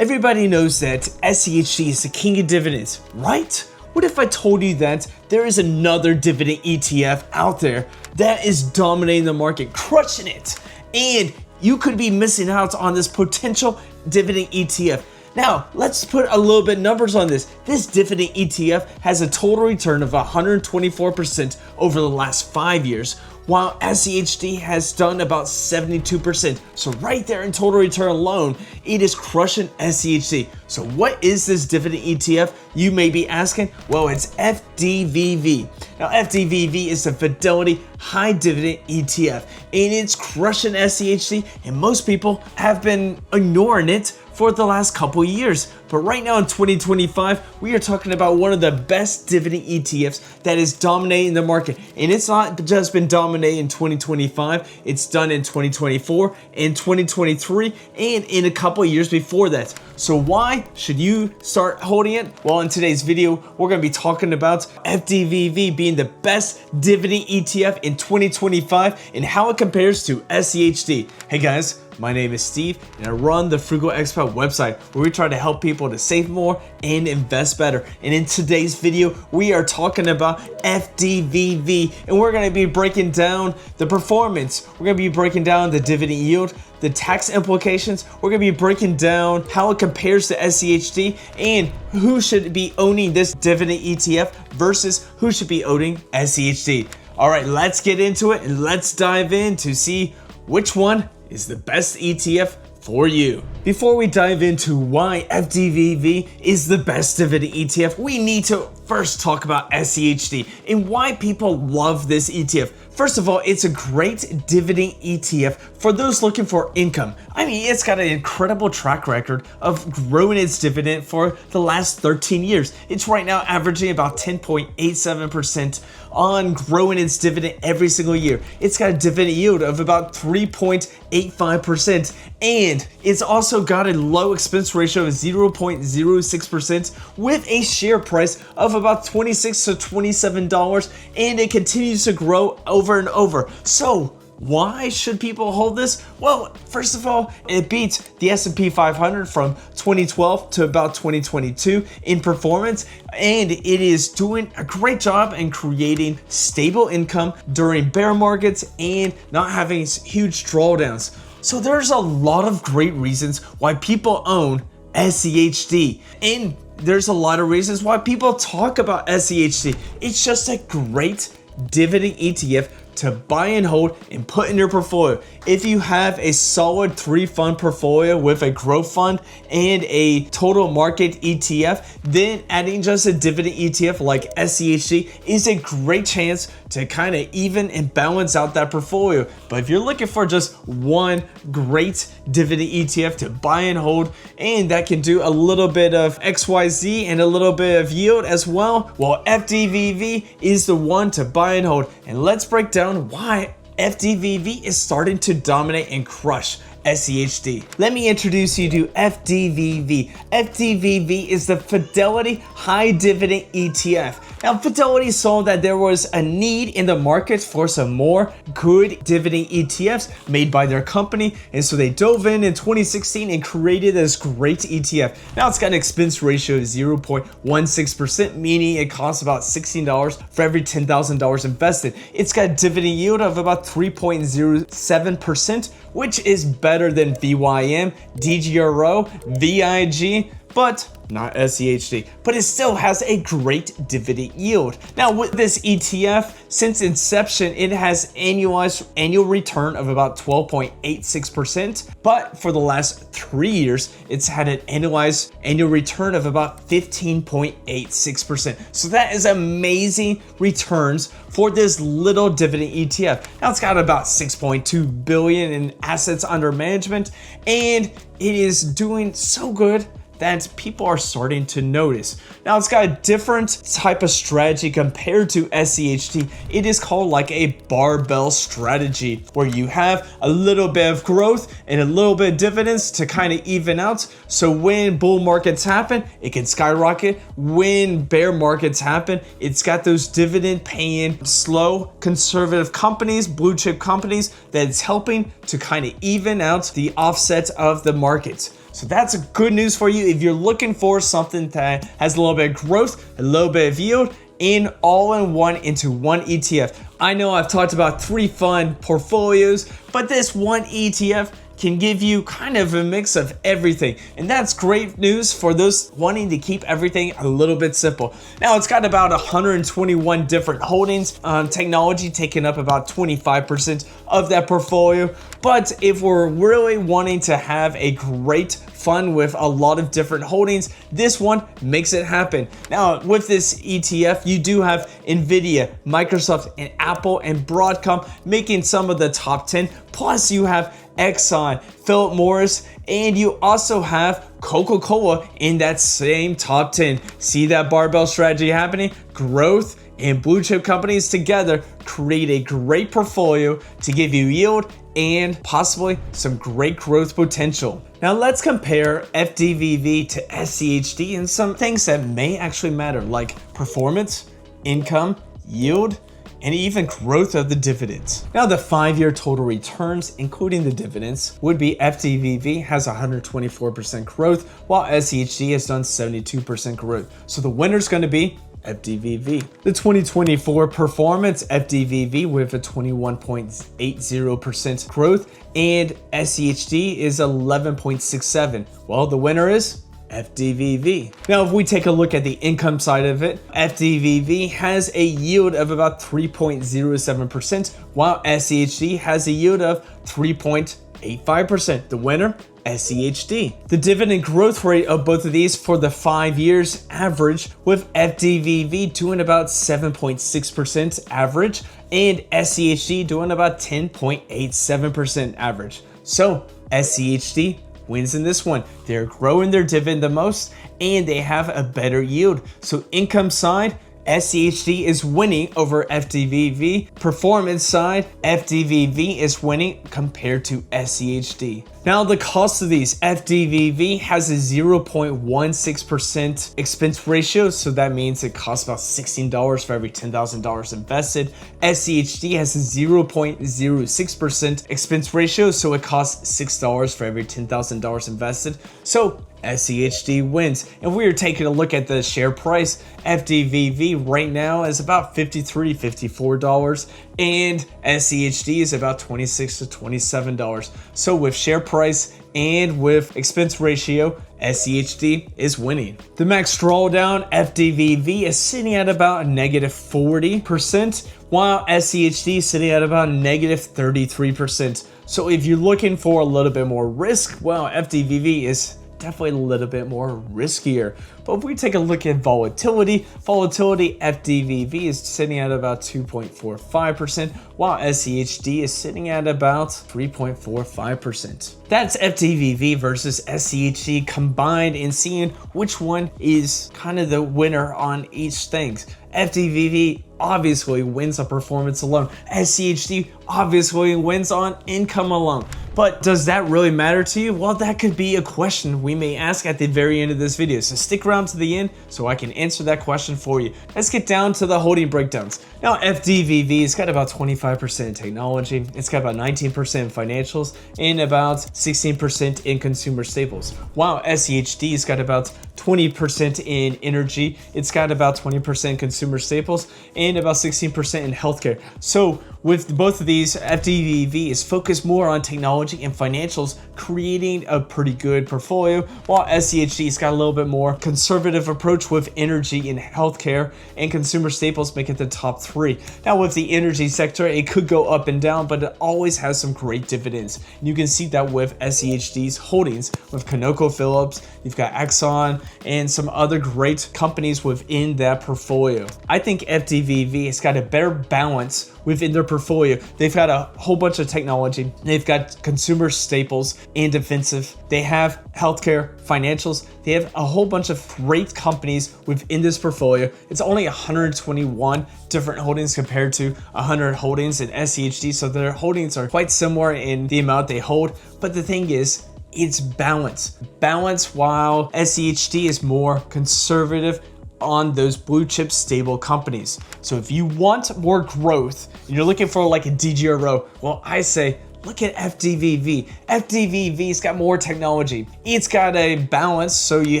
Everybody knows that SCHD is the king of dividends, right? What if I told you that there is another dividend ETF out there that is dominating the market, crushing it, and you could be missing out on this potential dividend ETF? Now, let's put a little bit numbers on this. This dividend ETF has a total return of 124% over the last 5 years, while SCHD has done about 72%. So right there in total return alone, it is crushing SCHD. So what is this dividend ETF? You may be asking. Well, it's FDVV. Now, FDVV is the Fidelity High Dividend ETF, and it's crushing SCHD, and most people have been ignoring it for the last couple years. But right now in 2025, we are talking about one of the best dividend ETFs that is dominating the market. And it's not just been dominating in 2025, it's done in 2024, in 2023, and in a couple years before that. So why should you start holding it? Well, in today's video, we're going to be talking about FDVV being the best dividend ETF in 2025 and how it compares to SCHD. Hey guys, my name is Steve, and I run the Frugal Expat website where we try to help people to save more and invest better. And in today's video, we are talking about FDVV, and we're going to be breaking down the performance. We're going to be breaking down the dividend yield, the tax implications. We're going to be breaking down how it compares to SCHD and who should be owning this dividend ETF versus who should be owning SCHD. All right, let's get into it and let's dive in to see which one is the best ETF for you. Before we dive into why FDVV is the best dividend ETF, we need to first talk about SCHD and why people love this ETF. First of all, it's a great dividend ETF for those looking for income. I mean, it's got an incredible track record of growing its dividend for the last 13 years. It's right now averaging about 10.87% on growing its dividend every single year. It's got a dividend yield of about 3.85%, and it's also got a low expense ratio of 0.06% with a share price of about $26 to $27, and it continues to grow over and over. So why should people hold this? Well, first of all, it beats the S&P 500 from 2012 to about 2022 in performance, and it is doing a great job in creating stable income during bear markets and not having huge drawdowns. So there's a lot of great reasons why people own SCHD, and there's a lot of reasons why people talk about SCHD. It's just a great dividend ETF to buy and hold and put in your portfolio. If you have a solid 3-fund portfolio with a growth fund and a total market ETF, then adding just a dividend ETF like SCHD is a great chance to kind of even and balance out that portfolio. But if you're looking for just one great dividend ETF to buy and hold, and that can do a little bit of XYZ and a little bit of yield as well, well, FDVV is the one to buy and hold. And let's break down why FDVV is starting to dominate and crush SCHD. Let me introduce you to FDVV. FDVV is the Fidelity High Dividend ETF. Now, Fidelity saw that there was a need in the market for some more good dividend ETFs made by their company, and so they dove in 2016 and created this great ETF. Now, it's got an expense ratio of 0.16%, meaning it costs about $16 for every $10,000 invested. It's got a dividend yield of about 3.07%, which is better than VYM, DGRO, VIG, but not SCHD, but it still has a great dividend yield. Now, with this ETF, since inception, it has annual return of about 12.86%, but for the last 3 years, it's had an annualized annual return of about 15.86%. So that is amazing returns for this little dividend ETF. Now, it's got about 6.2 billion in assets under management, and it is doing so good that people are starting to notice. Now, it's got a different type of strategy compared to SCHD. It is called like a barbell strategy, where you have a little bit of growth and a little bit of dividends to kind of even out. So when bull markets happen, it can skyrocket. When bear markets happen, it's got those dividend paying, slow, conservative companies, blue chip companies, that it's helping to kind of even out the offsets of the markets. So that's good news for you if you're looking for something that has a little bit of growth, a little bit of yield, in all in one into one ETF. I know I've talked about 3 fund portfolios, but this one ETF can give you kind of a mix of everything. And that's great news for those wanting to keep everything a little bit simple. Now it's got about 121 different holdings, technology taking up about 25% of that portfolio. But if we're really wanting to have a great fund with a lot of different holdings, this one makes it happen. Now with this ETF, you do have Nvidia, Microsoft, and Apple and Broadcom making some of the top 10. Plus you have Exxon, Philip Morris, and you also have Coca-Cola in that same top 10. See that barbell strategy happening? Growth and blue chip companies together create a great portfolio to give you yield and possibly some great growth potential. Now let's compare FDVV to SCHD and some things that may actually matter, like performance, income, yield, and even growth of the dividends. Now the 5-year total returns, including the dividends, would be FDVV has 124% growth, while SCHD has done 72% growth. So the winner's gonna be FDVV. The 2024 performance, FDVV with a 21.80% growth, and SCHD is 11.67. Well, the winner is FDVV. Now, if we take a look at the income side of it, FDVV has a yield of about 3.07%, while SCHD has a yield of 3.85%. The winner, SCHD. The dividend growth rate of both of these for the 5 years average, with FDVV doing about 7.6% average and SCHD doing about 10.87% average. So SCHD wins in this one. They're growing their dividend the most and they have a better yield. So income side, SCHD is winning over FDVV. Performance side, FDVV is winning compared to SCHD. Now the cost of these, FDVV has a 0.16% expense ratio, so that means it costs about $16 for every $10,000 invested. SCHD has a 0.06% expense ratio, so it costs $6 for every $10,000 invested. So SCHD wins. If we are taking a look at the share price, FDVV right now is about $53, $54, and SCHD is about $26 to $27. So with share price and with expense ratio, SCHD is winning. The max drawdown, FDVV is sitting at about -40%, while SCHD is sitting at about -33%. So if you're looking for a little bit more risk, well, FDVV is definitely a little bit more riskier. But if we take a look at volatility, FDVV is sitting at about 2.45%, while SCHD is sitting at about 3.45%. That's FDVV versus SCHD combined and seeing which one is kind of the winner on each thing. FDVV obviously wins on performance alone. SCHD obviously wins on income alone. But does that really matter to you? Well, that could be a question we may ask at the very end of this video. So stick around to the end so I can answer that question for you. Let's get down to the holding breakdowns. Now, FDVV has got about 25% in technology. It's got about 19% in financials and about 16% in consumer staples. While SCHD has got about 20% in energy. It's got about 20% consumer staples and about 16% in healthcare. So with both of these, FDVV is focused more on technology and financials, creating a pretty good portfolio, while SCHD's got a little bit more conservative approach with energy and healthcare, and consumer staples make it the top 3. Now with the energy sector, it could go up and down, but it always has some great dividends. And you can see that with SCHD's holdings, with ConocoPhillips, you've got Exxon, and some other great companies within that portfolio. I think FDVV has got a better balance within their portfolio. They've got a whole bunch of technology. They've got consumer staples and defensive. They have healthcare, financials. They have a whole bunch of great companies within this portfolio. It's only 121 different holdings compared to 100 holdings in SCHD. So their holdings are quite similar in the amount they hold. But the thing is, it's balance. Balance while SCHD is more conservative on those blue chip stable companies. So if you want more growth and you're looking for like a DGRO, well, I say look at FDVV. FDVV's got more technology. It's got a balance, so you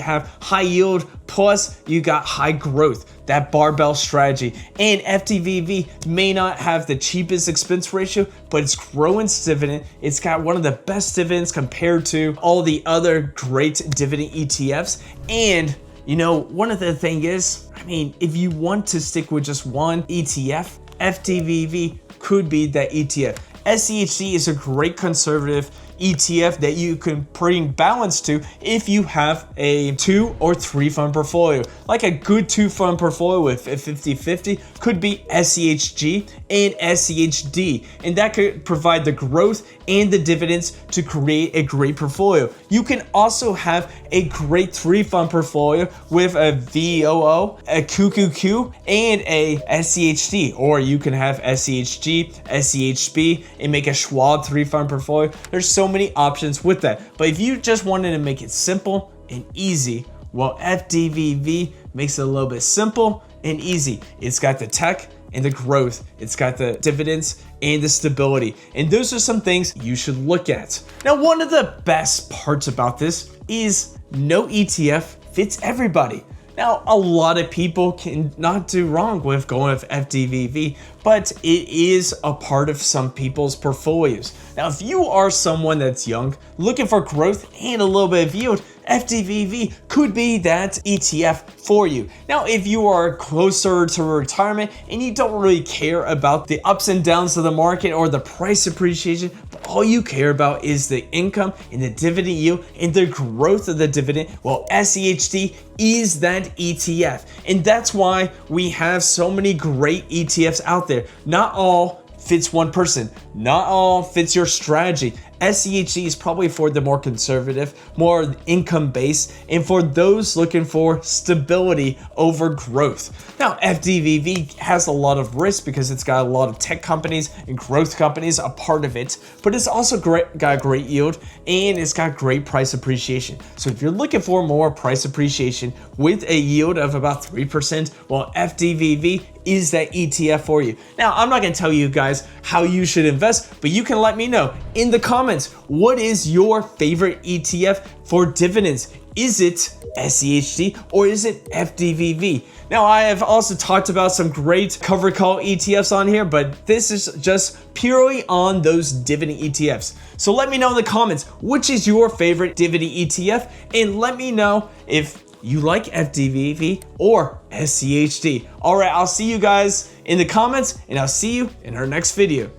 have high yield plus you got high growth, that barbell strategy. And FDVV may not have the cheapest expense ratio, but it's growing its dividend. It's got one of the best dividends compared to all the other great dividend ETFs. And you know, one of the thing is, I mean, if you want to stick with just one ETF, FDVV could be that ETF. SCHD is a great conservative ETF that you can bring balance to if you have a 2 or 3 fund portfolio. Like a good 2 fund portfolio with a 50-50 could be SCHG and SCHD, and that could provide the growth and the dividends to create a great portfolio. You can also have a great 3 fund portfolio with a VOO, a QQQ, and a SCHD, or you can have SCHG, SCHB, and make a Schwab 3 fund portfolio. There's so many options with that. But if you just wanted to make it simple and easy, well, FDVV makes it a little bit simple and easy. It's got the tech and the growth. It's got the dividends and the stability. And those are some things you should look at. Now, one of the best parts about this is no ETF fits everybody. Now, a lot of people can not do wrong with going with FDVV, but it is a part of some people's portfolios. Now, if you are someone that's young, looking for growth and a little bit of yield, FDVV could be that ETF for you. Now, if you are closer to retirement and you don't really care about the ups and downs of the market or the price appreciation, but all you care about is the income and the dividend yield and the growth of the dividend, well, SCHD is that ETF. And that's why we have so many great ETFs out there. Not all fits one person. Not all fits your strategy. SCHD is probably for the more conservative, more income based, and for those looking for stability over growth. Now, FDVV has a lot of risk because it's got a lot of tech companies and growth companies a part of it, but it's also got great yield and it's got great price appreciation. So if you're looking for more price appreciation with a yield of about 3%, well, FDVV is that ETF for you. Now, I'm not going to tell you guys how you should invest, but you can let me know in the comments, what is your favorite ETF for dividends? Is it SCHD or is it FDVV? Now, I have also talked about some great covered call ETFs on here, but this is just purely on those dividend ETFs. So let me know in the comments, which is your favorite dividend ETF? And let me know if you like FDVV or SCHD. All right, I'll see you guys in the comments and I'll see you in our next video.